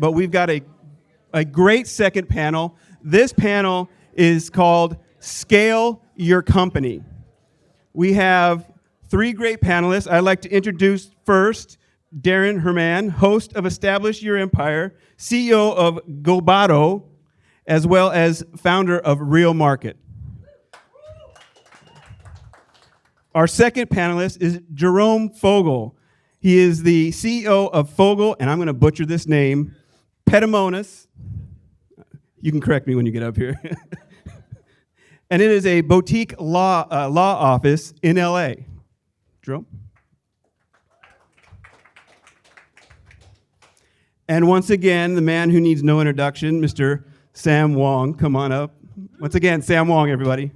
but we've got a great second panel. This panel is called Scale Your Company. We have 3 great panelists. I'd like to introduce first Darren Herman, host of Establish Your Empire, CEO of Gobato, as well as founder of Real Market. Our second panelist is Jerome Fogel. He is the CEO of Fogel, and I'm going to butcher this name, Pedamonis. You can correct me when you get up here. And it is a boutique law office in LA. Jerome? And once again, the man who needs no introduction, Mr. Sam Wong. Come on up. Once again, Sam Wong, everybody.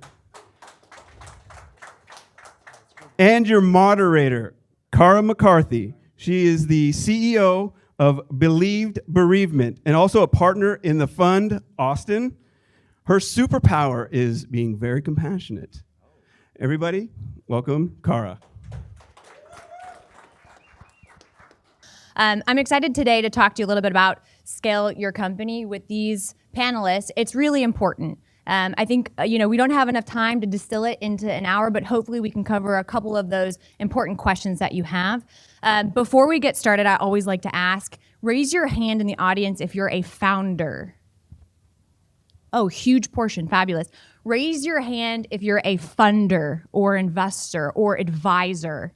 And your moderator, Cara McCarthy. She is the CEO of Believed Bereavement and also a partner in the fund Austin. Her superpower is being very compassionate. Everybody, welcome, Cara. I'm excited today to talk to you a little bit about Scale Your Company with these panelists. It's really important. I think, we don't have enough time to distill it into an hour, but hopefully we can cover a couple of those important questions that you have. Before we get started, I always like to ask, raise your hand in the audience if you're a founder. Oh, huge portion, fabulous. Raise your hand if you're a funder or investor or advisor.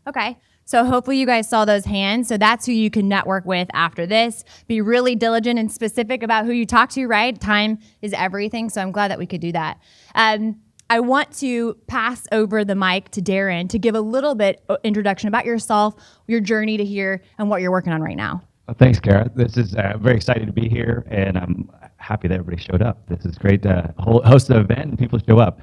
Okay. So hopefully you guys saw those hands. So that's who you can network with after this. Be really diligent and specific about who you talk to, right? Time is everything. So I'm glad that we could do that. I want to pass over the mic to Darren to give a little bit introduction about yourself, your journey to here, and what you're working on right now. Well, thanks, Cara. This is very exciting to be here, and I'm happy that everybody showed up. This is great to host the event and people show up.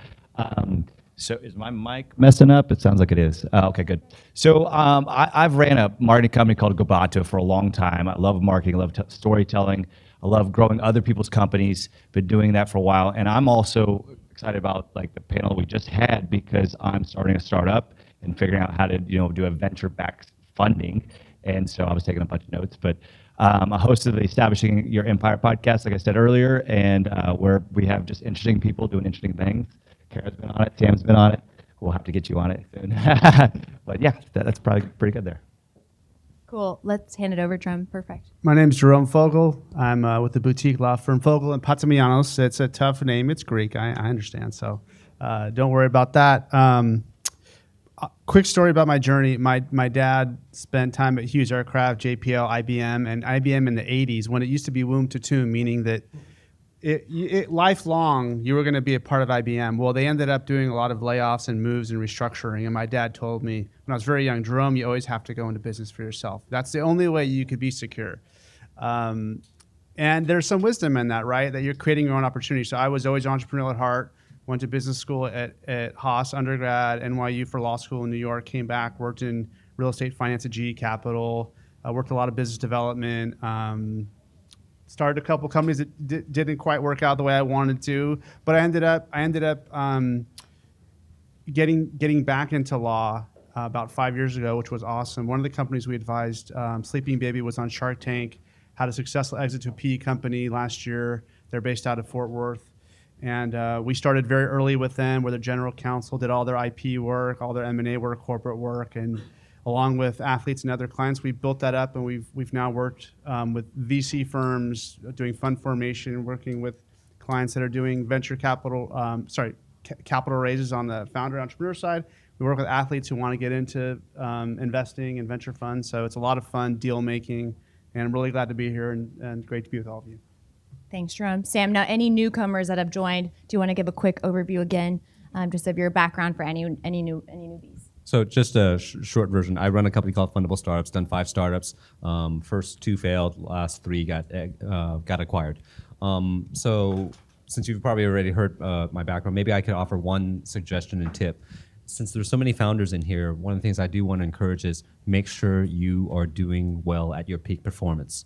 So is my mic messing up? It sounds like it is. Okay, good. So I've ran a marketing company called Gobato for a long time. I love marketing, I love storytelling. I love growing other people's companies, been doing that for a while. And I'm also excited about like the panel we just had because I'm starting a startup and figuring out how to do a venture-backed funding. And so I was taking a bunch of notes, but I'm a host of the Establishing Your Empire podcast, like I said earlier, and where we have just interesting people doing interesting things. Cara's been on it, Sam's been on it. We'll have to get you on it soon. But yeah, that's probably pretty good there. Cool. Let's hand it over, Trum. Perfect. My name's Jerome Fogel. I'm with the boutique law firm Fogel and Patsimianos. It's a tough name. It's Greek. I understand. So don't worry about that. Quick story about my journey. My dad spent time at Hughes Aircraft, JPL, IBM, and IBM in the 80s when it used to be womb to tomb, meaning that lifelong, you were going to be a part of IBM. Well, they ended up doing a lot of layoffs and moves and restructuring. And my dad told me when I was very young, Jerome, you always have to go into business for yourself. That's the only way you could be secure. And there's some wisdom in that, right? That you're creating your own opportunity. So I was always entrepreneurial at heart, went to business school at Haas undergrad, NYU for law school in New York, came back, worked in real estate finance at GE Capital, worked a lot of business development, started a couple companies that didn't quite work out the way I wanted to, but I ended up getting back into law about 5 years ago, which was awesome. One of the companies we advised, Sleeping Baby, was on Shark Tank, had a successful exit to a PE company last year. They're based out of Fort Worth. And we started very early with them, where the general counsel did all their IP work, all their M&A work, corporate work, and along with athletes and other clients, we've built that up, and we've now worked with VC firms doing fund formation, working with clients that are doing venture capital, capital raises on the founder entrepreneur side. We work with athletes who want to get into investing in venture funds. So it's a lot of fun deal making, and I'm really glad to be here and great to be with all of you. Thanks, Jerome. Sam, now any newcomers that have joined, do you want to give a quick overview again, just of your background for any newbies? So just a short version. I run a company called Fundable Startups, done 5 startups. First 2 failed, last 3 got acquired. So since you've probably already heard my background, maybe I could offer one suggestion and tip. Since there's so many founders in here, one of the things I do want to encourage is make sure you are doing well at your peak performance.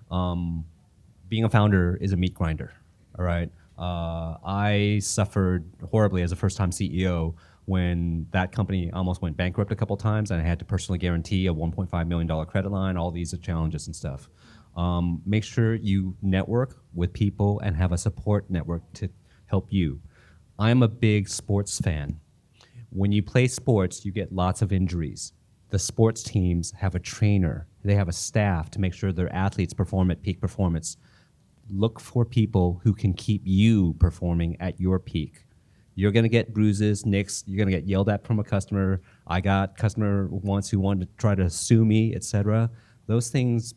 Being a founder is a meat grinder, all right? I suffered horribly as a first-time CEO when that company almost went bankrupt a couple times and I had to personally guarantee a $1.5 million credit line, all these challenges and stuff. Make sure you network with people and have a support network to help you. I'm a big sports fan. When you play sports, you get lots of injuries. The sports teams have a trainer. They have a staff to make sure their athletes perform at peak performance. Look for people who can keep you performing at your peak. You're going to get bruises, nicks. You're going to get yelled at from a customer. I got customer once who wanted to try to sue me, etc. Those things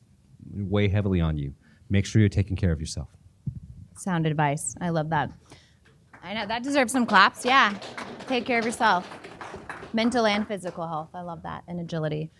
weigh heavily on you. Make sure you're taking care of yourself. Sound advice. I love that. I know that deserves some claps. Yeah. Take care of yourself. Mental and physical health. I love that. And agility.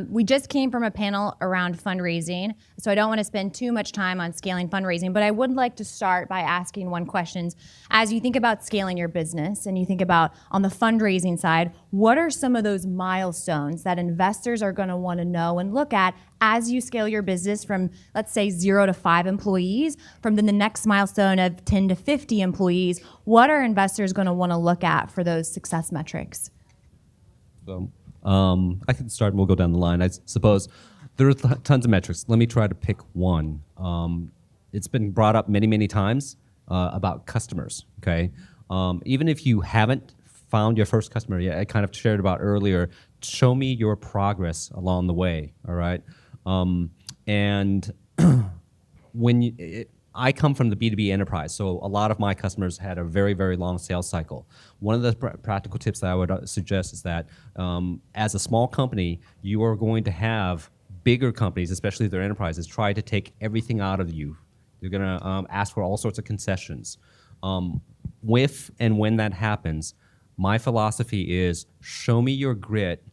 We just came from a panel around fundraising, so I don't want to spend too much time on scaling fundraising, but I would like to start by asking one question. As you think about scaling your business and you think about on the fundraising side, what are some of those milestones that investors are going to want to know and look at as you scale your business from, let's say, 0 to 5 employees, from then the next milestone of 10 to 50 employees? What are investors going to want to look at for those success metrics? So, I can start and we'll go down the line. I suppose there are tons of metrics. Let me try to pick one. It's been brought up many, many times about customers, okay? Even if you haven't found your first customer yet, I kind of shared about earlier, show me your progress along the way, all right? And when I come from the B2B enterprise, so a lot of my customers had a very, very long sales cycle. One of the practical tips that I would suggest is that as a small company, you are going to have bigger companies, especially their enterprises, try to take everything out of you. They're going to ask for all sorts of concessions. If and when that happens, my philosophy is show me your grit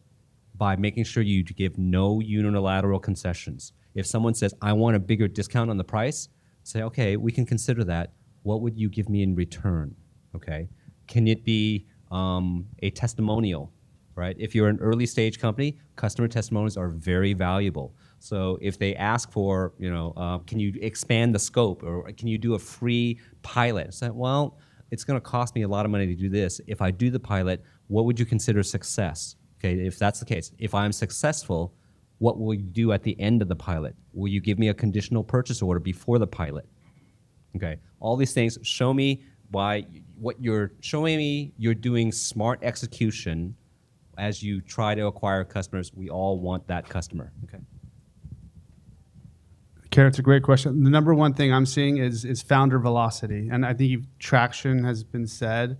by making sure you give no unilateral concessions. If someone says, I want a bigger discount on the price, say, okay, we can consider that. What would you give me in return? Okay, can it be a testimonial, right? If you're an early stage company, customer testimonials are very valuable. So if they ask for, can you expand the scope, or can you do a free pilot? Say, well, it's going to cost me a lot of money to do this. If I do the pilot, what would you consider success? Okay, if that's the case, if I'm successful, what will you do at the end of the pilot? Will you give me a conditional purchase order before the pilot? Okay, all these things show me what you're showing me. You're doing smart execution as you try to acquire customers. We all want that customer. Okay. Carrot's a great question. The number one thing I'm seeing is founder velocity, and I think traction has been said.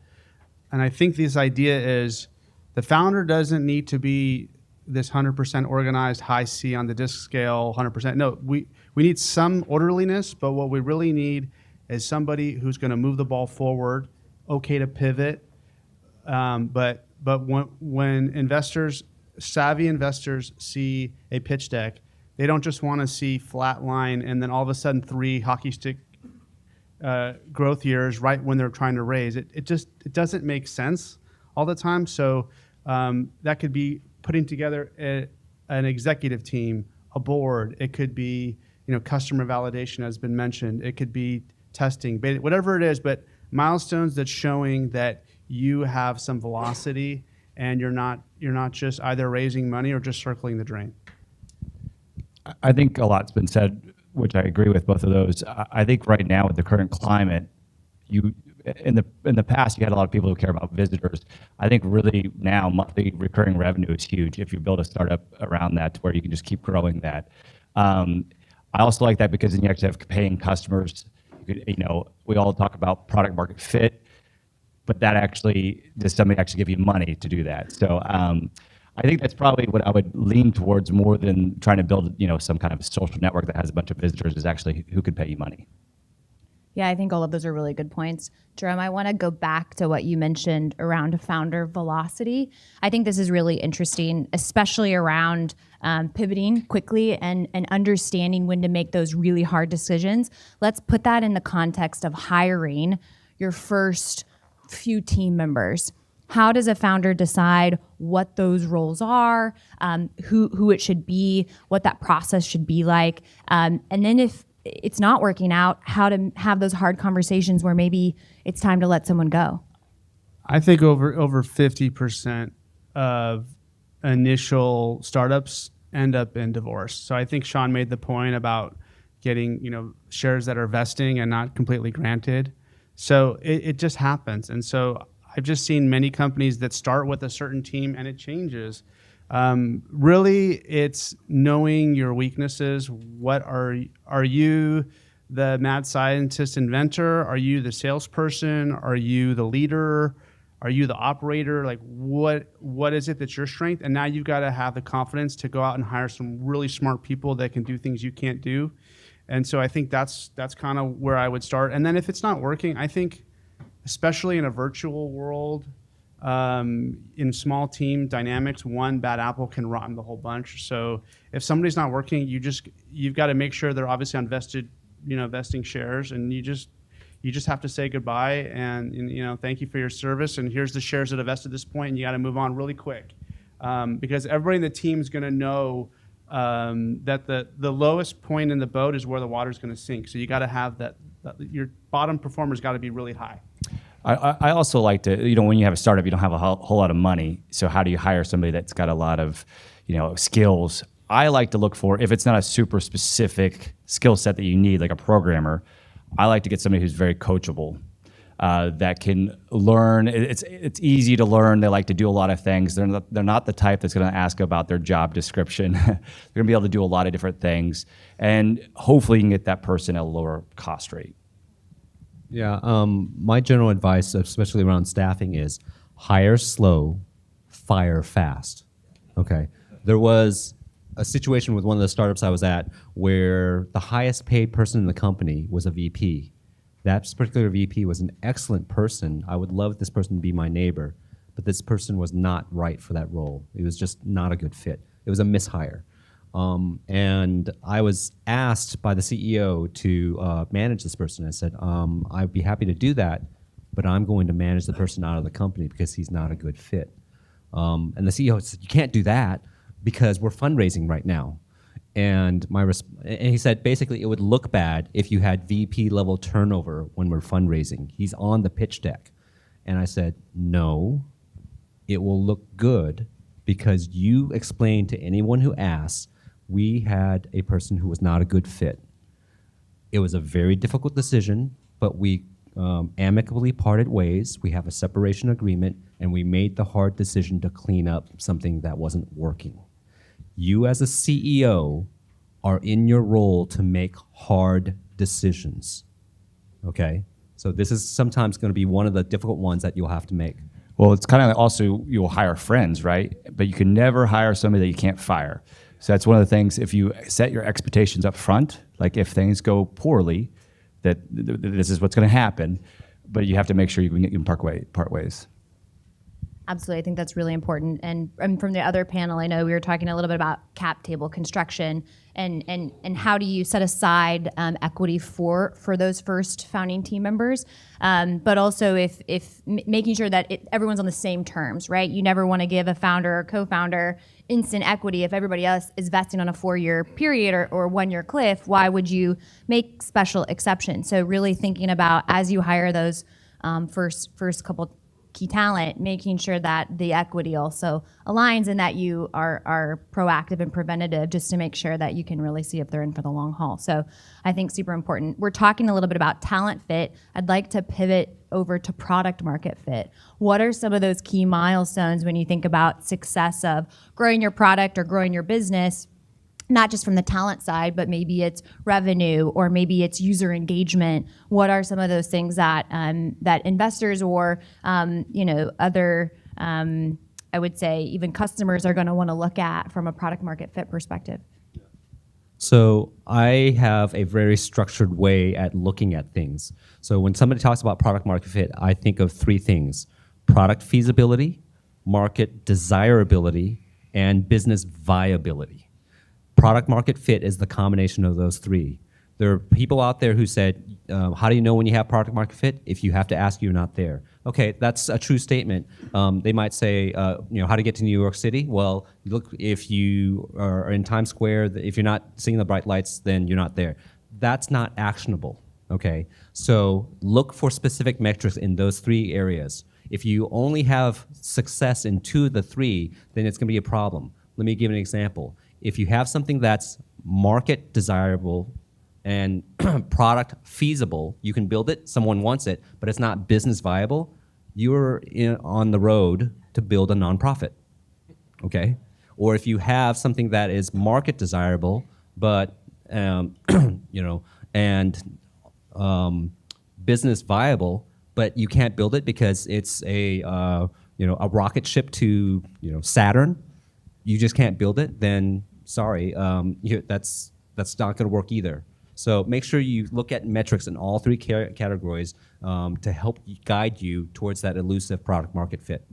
And I think this idea is the founder doesn't need to be this 100% organized, high C on the disc scale, 100%. No, we need some orderliness, but what we really need is somebody who's going to move the ball forward, okay to pivot. But when savvy investors see a pitch deck, they don't just want to see flat line and then all of a sudden 3 hockey stick growth years right when they're trying to raise. It doesn't make sense all the time. So that could be putting together an executive team, a board. It could be customer validation has been mentioned. It could be testing, whatever it is, but milestones that's showing that you have some velocity and you're not just either raising money or just circling the drain. I think a lot's been said, which I agree with both of those. I think right now with the current climate, in the past you had a lot of people who care about visitors. I think really now monthly recurring revenue is huge if you build a startup around that to where you can just keep growing that. I also like that because then you actually have paying customers. We all talk about product market fit, but does somebody actually give you money to do that? So I think that's probably what I would lean towards more than trying to build some kind of social network that has a bunch of visitors, is actually who could pay you money. Yeah, I think all of those are really good points. Jerome, I want to go back to what you mentioned around founder velocity. I think this is really interesting, especially around pivoting quickly and understanding when to make those really hard decisions. Let's put that in the context of hiring your first few team members. How does a founder decide what those roles are, who it should be, what that process should be like, and then if it's not working out, how to have those hard conversations where maybe it's time to let someone go? I think over 50% of initial startups end up in divorce. So I think Sean made the point about getting shares that are vesting and not completely granted. So it just happens. And so I've just seen many companies that start with a certain team and it changes. Really, it's knowing your weaknesses. What are you the mad scientist inventor? Are you the salesperson? Are you the leader? Are you the operator? Like what is it that's your strength? And now you've got to have the confidence to go out and hire some really smart people that can do things you can't do. And so I think that's kind of where I would start. And then if it's not working, I think, especially in a virtual world, in small team dynamics, one bad apple can rotten the whole bunch. So if somebody's not working, you've got to make sure they're obviously on vesting shares, and you just have to say goodbye and thank you for your service, and here's the shares that have vested at this point, and you got to move on really quick, because everybody in the team is going to know that the lowest point in the boat is where the water's going to sink. So you got to have that your bottom performer's got to be really high. I also like to, when you have a startup, you don't have a whole lot of money. So how do you hire somebody that's got a lot of, skills? I like to look for, if it's not a super specific skill set that you need, like a programmer, I like to get somebody who's very coachable, that can learn. It's easy to learn. They like to do a lot of things. They're not the type that's going to ask about their job description. They're going to be able to do a lot of different things, and hopefully you can get that person at a lower cost rate. Yeah, my general advice, especially around staffing, is hire slow, fire fast. Okay, there was a situation with one of the startups I was at where the highest paid person in the company was a VP. That particular VP was an excellent person. I would love this person to be my neighbor, but this person was not right for that role. It was just not a good fit. It was a mishire. And I was asked by the CEO to manage this person. I said, I'd be happy to do that, but I'm going to manage the person out of the company because he's not a good fit. And the CEO said, you can't do that because we're fundraising right now. And and he said, basically, it would look bad if you had VP level turnover when we're fundraising. He's on the pitch deck. And I said, no, it will look good because you explained to anyone who asks, we had a person who was not a good fit. It was a very difficult decision, but we amicably parted ways. We have a separation agreement, and we made the hard decision to clean up something that wasn't working. You as a CEO are in your role to make hard decisions, okay? So this is sometimes going to be one of the difficult ones that you'll have to make. Well, it's kind of also, you'll hire friends, right? But you can never hire somebody that you can't fire. So that's one of the things, if you set your expectations up front, like if things go poorly, that this is what's going to happen, but you have to make sure you can part ways. Absolutely, I think that's really important. And from the other panel, I know we were talking a little bit about cap table construction and how do you set aside equity for those first founding team members, but also if making sure that everyone's on the same terms, right? You never want to give a founder or co-founder instant equity if everybody else is vesting on a 4-year period or 1-year cliff. Why would you make special exceptions? So really thinking about, as you hire those first couple key talent, making sure that the equity also aligns and that you are proactive and preventative, just to make sure that you can really see if they're in for the long haul. So I think super important. We're talking a little bit about talent fit. I'd like to pivot over to product market fit. What are some of those key milestones when you think about success of growing your product or growing your business, not just from the talent side, but maybe it's revenue or maybe it's user engagement? What are some of those things that that investors or other I would say even customers are going to want to look at from a product market fit perspective? So I have a very structured way at looking at things. So when somebody talks about product market fit, I think of 3 things: product feasibility, market desirability, and business viability. Product market fit is the combination of those 3. There are people out there who said, how do you know when you have product market fit? If you have to ask, you're not there. Okay, that's a true statement. They might say, how to get to New York City? Well, look, if you are in Times Square, if you're not seeing the bright lights, then you're not there. That's not actionable, okay? So look for specific metrics in those 3 areas. If you only have success in 2 of the 3, then it's gonna be a problem. Let me give an example. If you have something that's market desirable, and product feasible, you can build it, someone wants it, but it's not business viable, you're on the road to build a nonprofit, okay? Or if you have something that is market desirable, but business viable, but you can't build it because it's a rocket ship to Saturn, you just can't build it, then sorry, that's not going to work either. So make sure you look at metrics in all three categories to help guide you towards that elusive product market fit.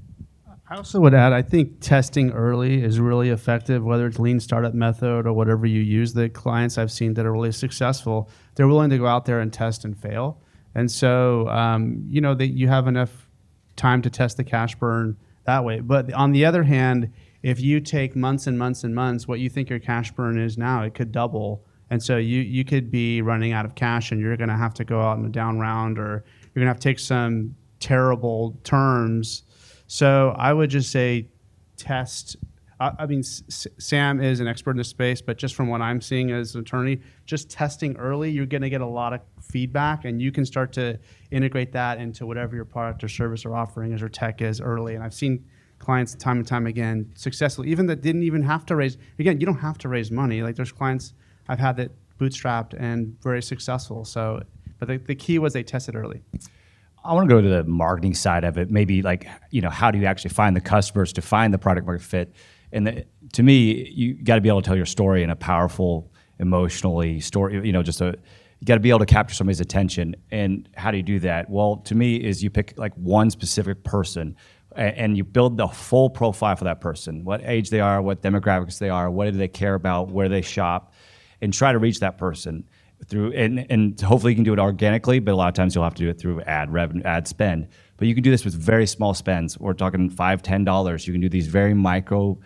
I also would add, I think testing early is really effective, whether it's lean startup method or whatever you use. The clients I've seen that are really successful, they're willing to go out there and test and fail. And so, that you have enough time to test the cash burn that way. But on the other hand, if you take months and months and months, what you think your cash burn is now, it could double. And so you could be running out of cash and you're going to have to go out in a down round, or you're going to have to take some terrible terms. So I would just say test. I mean, Sam is an expert in this space, but just from what I'm seeing as an attorney, just testing early, you're going to get a lot of feedback, and you can start to integrate that into whatever your product or service or offering is or tech is early. And I've seen clients time and time again successfully, even that didn't even have to raise. Again, you don't have to raise money. Like there's clients I've had that bootstrapped and very successful. So, but the key was they tested early. I want to go to the marketing side of it. Maybe how do you actually find the customers to find the product market fit? And to me, you got to be able to tell your story in a powerful, emotionally story. You got to be able to capture somebody's attention. And how do you do that? Well, to me, is you pick one specific person and you build the full profile for that person. What age they are, what demographics they are, what do they care about, where they shop, and try to reach that person through, and hopefully you can do it organically, but a lot of times you'll have to do it through ad revenue, ad spend. But you can do this with very small spends. We're talking $5, $10. You can do these very micro,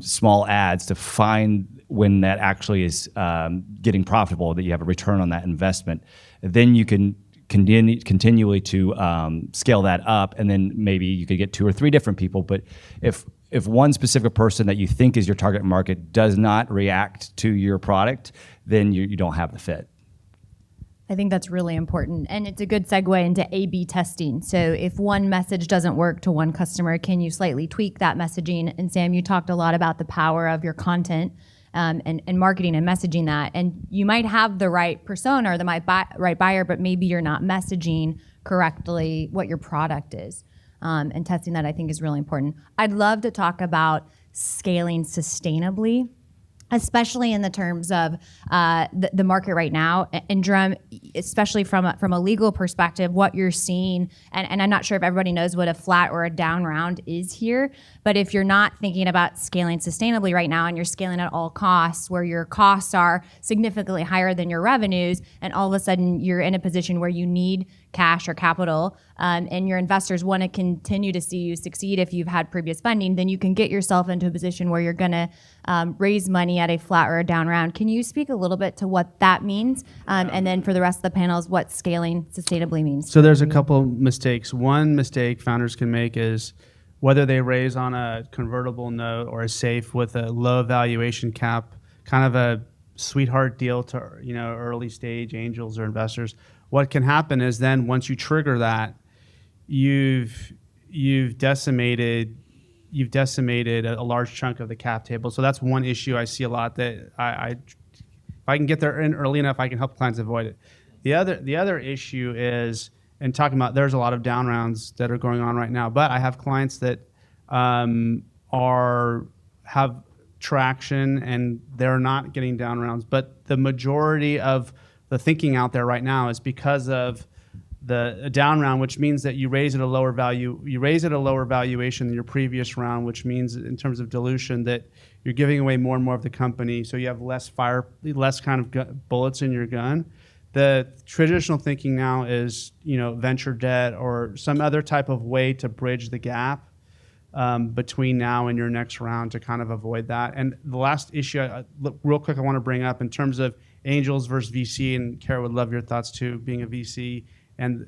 small ads to find when that actually is getting profitable, that you have a return on that investment. Then you can continually to scale that up, and then maybe you could get 2 or 3 different people. But if one specific person that you think is your target market does not react to your product, then you don't have the fit. I think that's really important. And it's a good segue into A/B testing. So if one message doesn't work to one customer, can you slightly tweak that messaging? And Sam, you talked a lot about the power of your content and marketing and messaging that. And you might have the right persona or the right buyer, but maybe you're not messaging correctly what your product is. And testing that, I think, is really important. I'd love to talk about scaling sustainably, especially in the terms of the market right now. And Jerome, especially from a legal perspective, what you're seeing, and I'm not sure if everybody knows what a flat or a down round is here, but if you're not thinking about scaling sustainably right now and you're scaling at all costs, where your costs are significantly higher than your revenues, and all of a sudden you're in a position where you need cash or capital, and your investors want to continue to see you succeed if you've had previous funding, then you can get yourself into a position where you're going to raise money at a flat or a down round. Can you speak a little bit to what that means? And then for the rest of the panels, what scaling sustainably means? So there's a couple mistakes. One mistake founders can make is whether they raise on a convertible note or a safe with a low valuation cap, kind of a sweetheart deal to early stage angels or investors. What can happen is then once you trigger that, you've decimated a large chunk of the cap table. So that's one issue I see a lot, that if I can get there in early enough, I can help clients avoid it. The other issue is, and talking about, there's a lot of down rounds that are going on right now, but I have clients that have traction and they're not getting down rounds. But the majority of the thinking out there right now is because of the down round, which means that you raise at a lower value. You raise at a lower valuation than your previous round, which means in terms of dilution that you're giving away more and more of the company, so you have less kind of bullets in your gun. The traditional thinking now is venture debt or some other type of way to bridge the gap between now and your next round to kind of avoid that. And the last issue, real quick, I want to bring up in terms of angels versus VC, and Kara would love your thoughts too, being a VC. And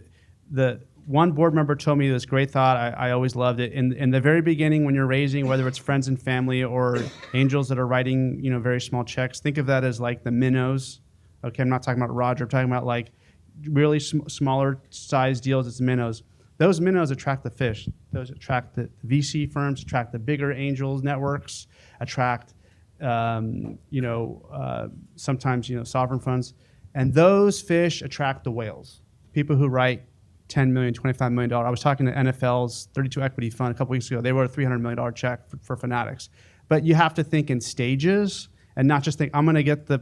the one board member told me this great thought. I always loved it. In the very beginning, when you're raising, whether it's friends and family or angels that are writing very small checks, think of that as like the minnows Okay, I'm not talking about Roger. I'm talking about like really smaller size deals. It's minnows. Those minnows attract the fish. Those attract the VC firms, attract the bigger angels networks, attract sometimes sovereign funds, and those fish attract the whales. People who write $10 million, $25 million. I was talking to NFL's 32 Equity Fund a couple weeks ago. They wrote a $300 million check for Fanatics. But you have to think in stages and not just think, I'm going to get the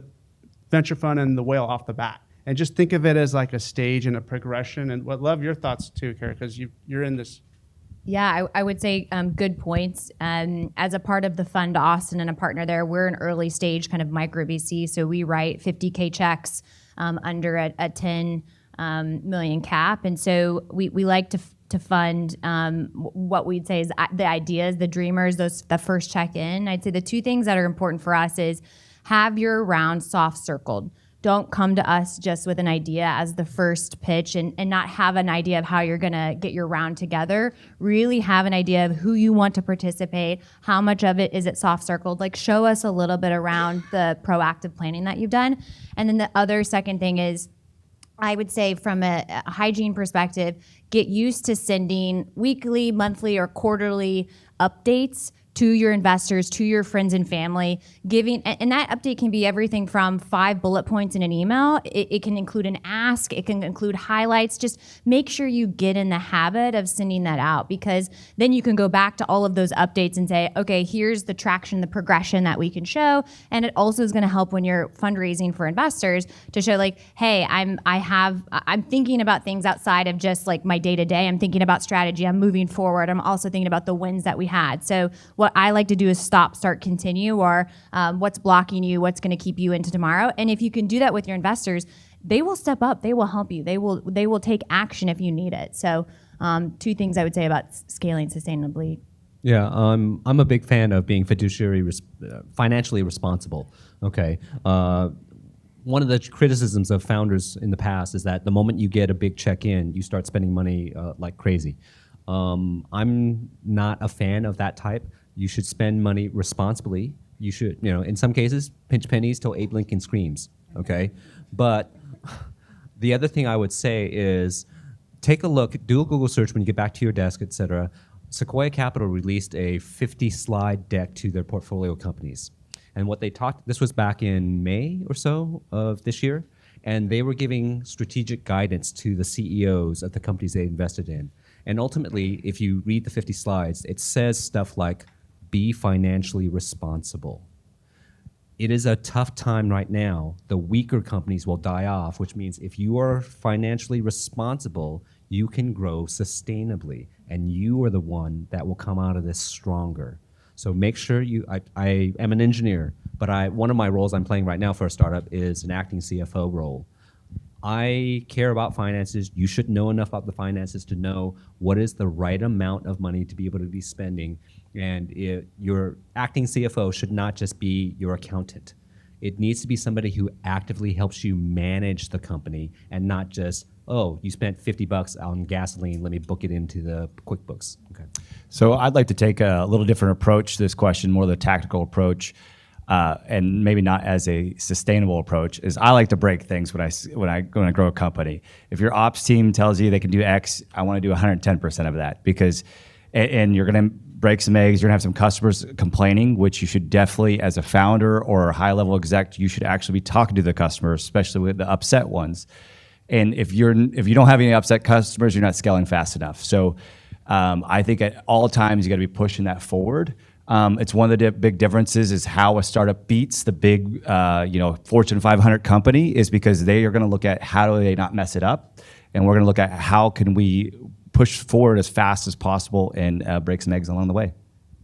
venture fund and the whale off the bat. And just think of it as like a stage and a progression. And would love your thoughts too, Kara, because you're in this. Yeah, I would say good points. As a part of the fund Austin and a partner there, we're an early stage kind of micro VC. So we write 50K checks under a 10 million cap. And so we like to fund what we'd say is the ideas, the dreamers, the first check in. I'd say the two things that are important for us is have your round soft circled. Don't come to us just with an idea as the first pitch and not have an idea of how you're gonna get your round together. Really have an idea of who you want to participate, how much of it is it soft circled, like show us a little bit around the proactive planning that you've done. And then the other second thing is, I would say from a hygiene perspective, get used to sending weekly, monthly, or quarterly updates to your investors, to your friends and family, and that update can be everything from 5 bullet points in an email. It can include an ask, it can include highlights. Just make sure you get in the habit of sending that out, because then you can go back to all of those updates and say, okay, here's the traction, the progression that we can show. And it also is gonna help when you're fundraising for investors to show like, hey, I'm thinking about things outside of just like my day-to-day. I'm thinking about strategy, I'm moving forward. I'm also thinking about the wins that we had. So what I like to do is stop, start, continue, or what's blocking you, what's going to keep you into tomorrow. And if you can do that with your investors, they will step up, they will help you, they will take action if you need it. So 2 things I would say about scaling sustainably. Yeah, I'm a big fan of being financially responsible. Okay. One of the criticisms of founders in the past is that the moment you get a big check in, you start spending money like crazy. I'm not a fan of that type. You should spend money responsibly. You should, in some cases, pinch pennies till Abe Lincoln screams, okay? But the other thing I would say is take a look, do a Google search when you get back to your desk, et cetera. Sequoia Capital released a 50-slide deck to their portfolio companies. And what they talked, this was back in May or so of this year, and they were giving strategic guidance to the CEOs of the companies they invested in. And ultimately, if you read the 50 slides, it says stuff like, be financially responsible. It is a tough time right now. The weaker companies will die off, which means if you are financially responsible, you can grow sustainably, and you are the one that will come out of this stronger. So make sure I am an engineer, but one of my roles I'm playing right now for a startup is an acting CFO role. I care about finances. You should know enough about the finances to know what is the right amount of money to be able to be spending. And your acting CFO should not just be your accountant. It needs to be somebody who actively helps you manage the company and not just, oh, you spent $50 on gasoline, let me book it into the QuickBooks. Okay. So I'd like to take a little different approach to this question, more the tactical approach. And maybe not as a sustainable approach, is I like to break things when I grow a company. If your ops team tells you they can do X, I want to do 110% of that, because, and you're going to break some eggs, you're going to have some customers complaining, which you should definitely, as a founder or a high-level exec, you should actually be talking to the customers, especially with the upset ones. And if you don't have any upset customers, you're not scaling fast enough. So I think at all times you got to be pushing that forward. It's one of the big differences is how a startup beats the big, Fortune 500 company, is because they are going to look at how do they not mess it up, and we're going to look at how can we push forward as fast as possible and break some eggs along the way.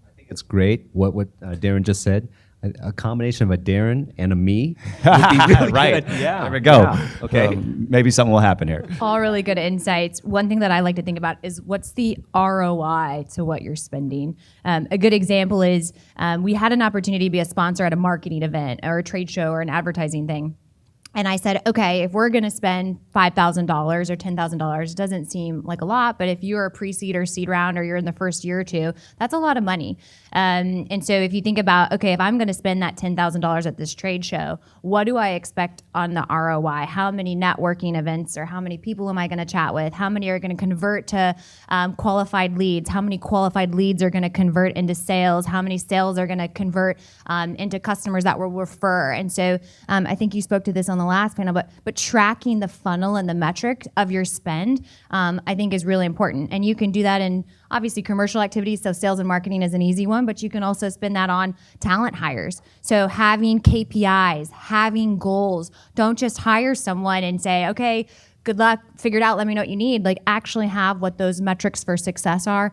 I think it's great what Darren just said. A combination of a Darren and a me would be really Right. good. Yeah. There we go. Yeah. Okay. Maybe something will happen here. All really good insights. One thing that I like to think about is what's the ROI to what you're spending. A good example is we had an opportunity to be a sponsor at a marketing event or a trade show or an advertising thing. And I said, okay, if we're going to spend $5,000 or $10,000, it doesn't seem like a lot, but if you're a pre-seed or seed round or you're in the first year or two, that's a lot of money. And so if you think about, okay, if I'm going to spend that $10,000 at this trade show, what do I expect on the ROI? How many networking events or how many people am I going to chat with? How many are going to convert to qualified leads? How many qualified leads are going to convert into sales? How many sales are going to convert into customers that will refer? And so I think you spoke to this on the last panel, but tracking the funnel and the metric of your spend, I think is really important. And you can do that in obviously commercial activities. So sales and marketing is an easy one, but you can also spend that on talent hires. So having KPIs, having goals. Don't just hire someone and say, okay, good luck, figure it out, let me know what you need. Like actually have what those metrics for success are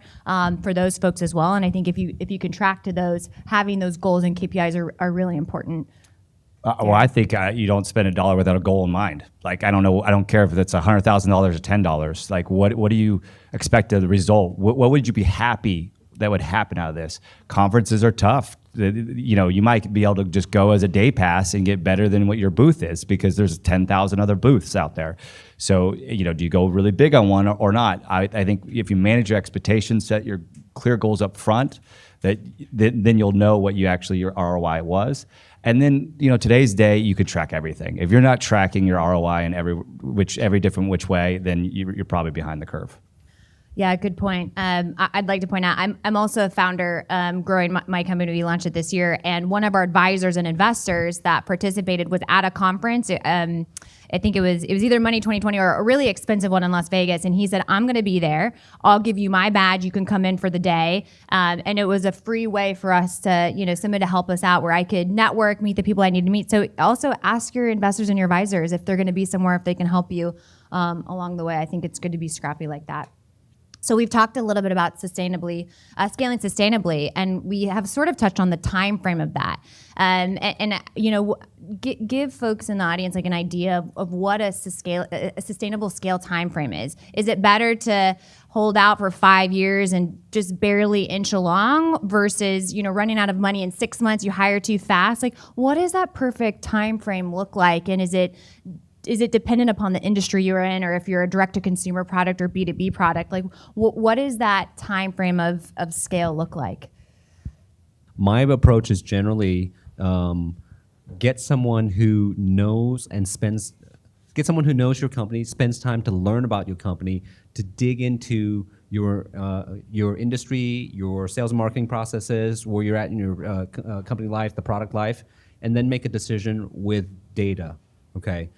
for those folks as well. And I think if you can track to those, having those goals and KPIs are really important. Well, I think you don't spend a dollar without a goal in mind. Like, I don't know, I don't care if it's $100,000 or $10. Like, what do you expect of the result? What would you be happy that would happen out of this? Conferences are tough. You know, you might be able to just go as a day pass and get better than what your booth is because there's 10,000 other booths out there. So, you know, do you go really big on one or not? I think if you manage your expectations, set your clear goals up front, then you'll know what your ROI was. And then, you know, today's day, you could track everything. If you're not tracking your ROI in every different which way, then you're probably behind the curve. Yeah, good point. I'd like to point out, I'm also a founder growing my company. We launched it this year, and one of our advisors and investors that participated was at a conference. I think it was either Money 2020 or a really expensive one in Las Vegas, and he said, "I'm going to be there. I'll give you my badge. You can come in for the day." And it was a free way for us to, you know, someone to help us out where I could network, meet the people I need to meet. So also ask your investors and your advisors if they're going to be somewhere, if they can help you along the way. I think it's good to be scrappy like that. So we've talked a little bit about scaling sustainably, and we have sort of touched on the time frame of that. And you know, give folks in the audience like an idea of what a sustainable scale time frame is. Is it better to hold out for 5 years and just barely inch along versus, you know, running out of money in 6 months, you hire too fast? Like, what does that perfect time frame look like? And is it dependent upon the industry you're in, or if you're a direct-to-consumer product or B2B product? Like, what does that time frame of scale look like? My approach is generally get someone who knows your company, spends time to learn about your company, to dig into your industry, your sales and marketing processes, where you're at in your company life, the product life, and then make a decision with data. Okay.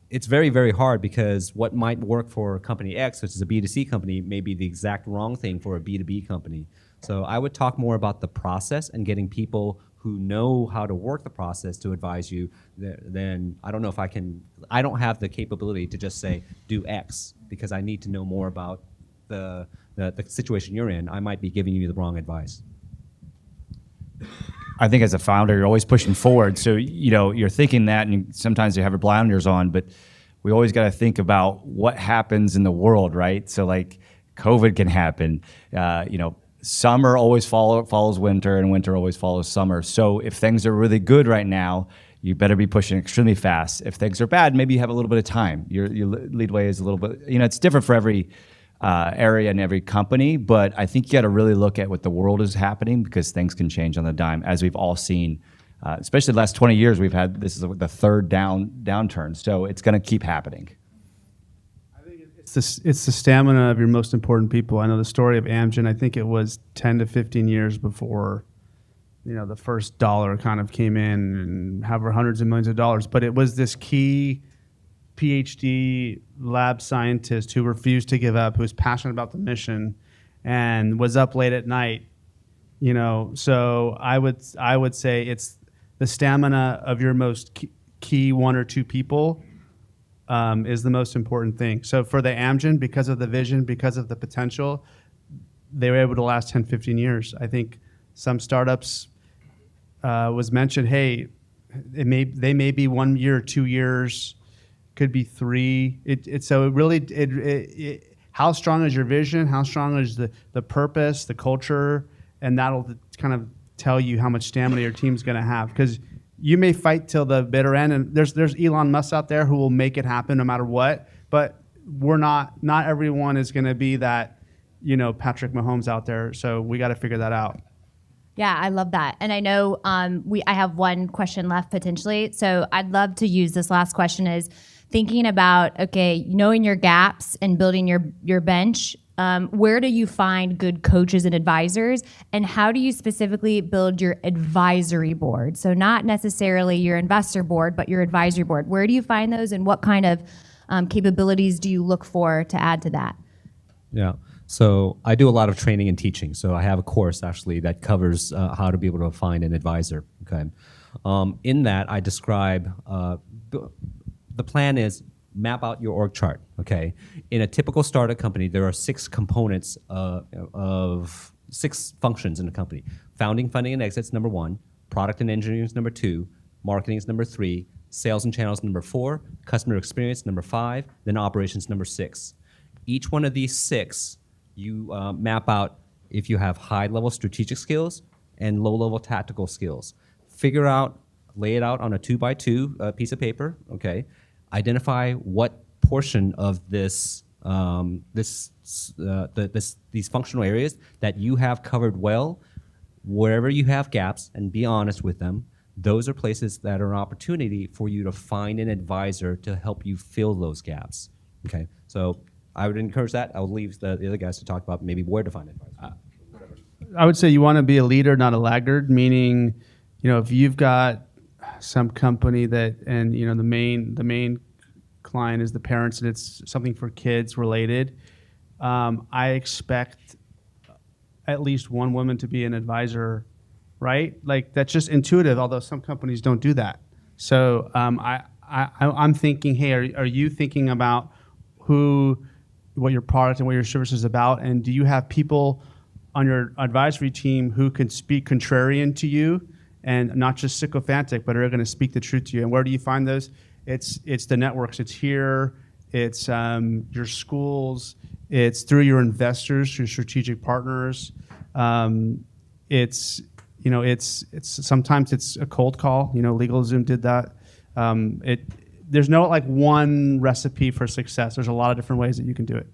It's very, very hard because what might work for company X, which is a B2C company, may be the exact wrong thing for a B2B company. So I would talk more about the process and getting people who know how to work the process to advise you. Then I don't know if I don't have the capability to just say, do X, because I need to know more about the situation you're in. I might be giving you the wrong advice. I think as a founder, you're always pushing forward. So, you know, you're thinking that, and sometimes you have your blinders on, but we always got to think about what happens in the world, right? So like COVID can happen, you know, summer always follows winter, and winter always follows summer. So if things are really good right now, you better be pushing extremely fast. If things are bad, maybe you have a little bit of time. Your lead way is a little bit, you know, it's different for every area and every company, but I think you got to really look at what the world is happening, because things can change on the dime, as we've all seen. Especially the last 20 years, this is the third downturn, so it's going to keep happening. I think it's the stamina of your most important people. I know the story of Amgen. I think it was 10 to 15 years before, you know, the first dollar kind of came in, and however hundreds of millions of dollars. But it was this key PhD lab scientist who refused to give up, who was passionate about the mission, and was up late at night. You know, so I would say it's the stamina of your most key one or two people is the most important thing. So for the Amgen, because of the vision, because of the potential, they were able to last 10, 15 years. I think some startups was mentioned, hey, they may be 1 year, 2 years, could be 3. How strong is your vision? How strong is the purpose, the culture? And that'll kind of tell you how much stamina your team's going to have. Because you may fight till the bitter end, and there's Elon Musk out there who will make it happen no matter what. But not everyone is going to be that, Patrick Mahomes out there. So we got to figure that out. Yeah, I love that. And I know I have one question left potentially. So I'd love to use this last question is thinking about, okay, knowing your gaps and building your bench. Where do you find good coaches and advisors? And how do you specifically build your advisory board? So not necessarily your investor board, but your advisory board. Where do you find those and what kind of capabilities do you look for to add to that? Yeah. So I do a lot of training and teaching. So I have a course actually that covers how to be able to find an advisor. Okay. In that, I describe the plan is map out your org chart. Okay. In a typical startup company, there are 6 components of 6 functions in the company. Founding, funding, and exits, number 1. Product and engineering is number 2. Marketing is number 3. Sales and channels, number 4. Customer experience, number 5. Then operations, number 6. Each one of these 6, you map out if you have high-level strategic skills and low-level tactical skills. Figure out, lay it out on a 2x2 piece of paper, okay? Identify what portion of these functional areas that you have covered well. Wherever you have gaps, and be honest with them, those are places that are an opportunity for you to find an advisor to help you fill those gaps, okay? So I would encourage that. I will leave the other guys to talk about maybe where to find advisors. I would say you want to be a leader, not a laggard, meaning, if you've got some company that, and the main client is the parents and it's something for kids related, I expect at least one woman to be an advisor, right? Like that's just intuitive, although some companies don't do that. So I'm thinking, hey, are you thinking about what your product and what your service is about, and do you have people on your advisory team who can speak contrarian to you and not just sycophantic, but are going to speak the truth to you? And where do you find those? It's the networks. It's here. It's your schools. It's through your investors, your strategic partners. It's sometimes it's a cold call. LegalZoom did that. There's no one recipe for success. There's a lot of different ways that you can do it.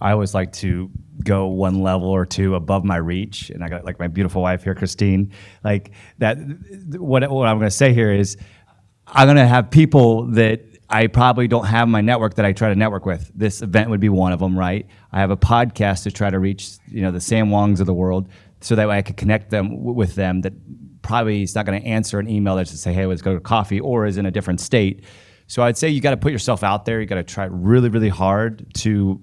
I always like to go one level or two above my reach, and I got my beautiful wife here, Christine. Like that. What I'm going to say here is, I'm going to have people that I probably don't have in my network that I try to network with. This event would be one of them, right? I have a podcast to try to reach, the Sam Wongs of the world, so that way I could connect them with them. That probably is not going to answer an email that's to say, hey, let's go to coffee, or is in a different state. So I'd say you got to put yourself out there. You got to try really, really hard to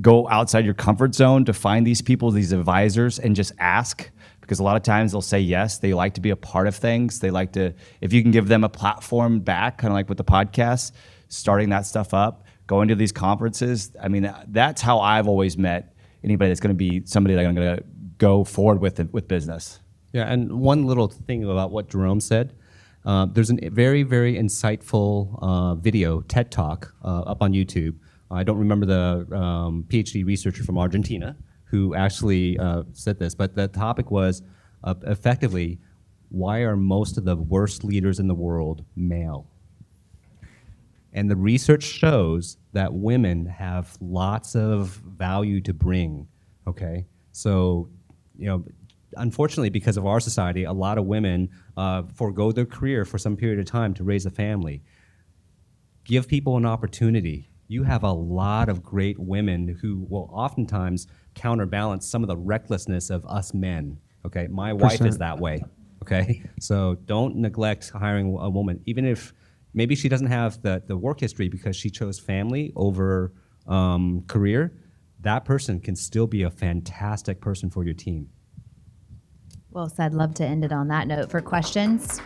go outside your comfort zone to find these people, these advisors, and just ask. Because a lot of times they'll say yes. They like to be a part of things. They like to, if you can give them a platform back, kind of like with the podcast, starting that stuff up, going to these conferences. I mean, that's how I've always met anybody that's going to be somebody that I'm going to go forward with business. Yeah, and one little thing about what Jerome said. There's a very, very insightful video, TED Talk, up on YouTube. I don't remember the PhD researcher from Argentina who actually said this, but the topic was effectively, why are most of the worst leaders in the world male? And the research shows that women have lots of value to bring, okay? So, unfortunately, because of our society, a lot of women forego their career for some period of time to raise a family. Give people an opportunity. You have a lot of great women who will oftentimes counterbalance some of the recklessness of us men, okay? My wife is that way, okay? So don't neglect hiring a woman, even if maybe she doesn't have the work history because she chose family over career. That person can still be a fantastic person for your team. Well said. Love to end it on that note. For questions?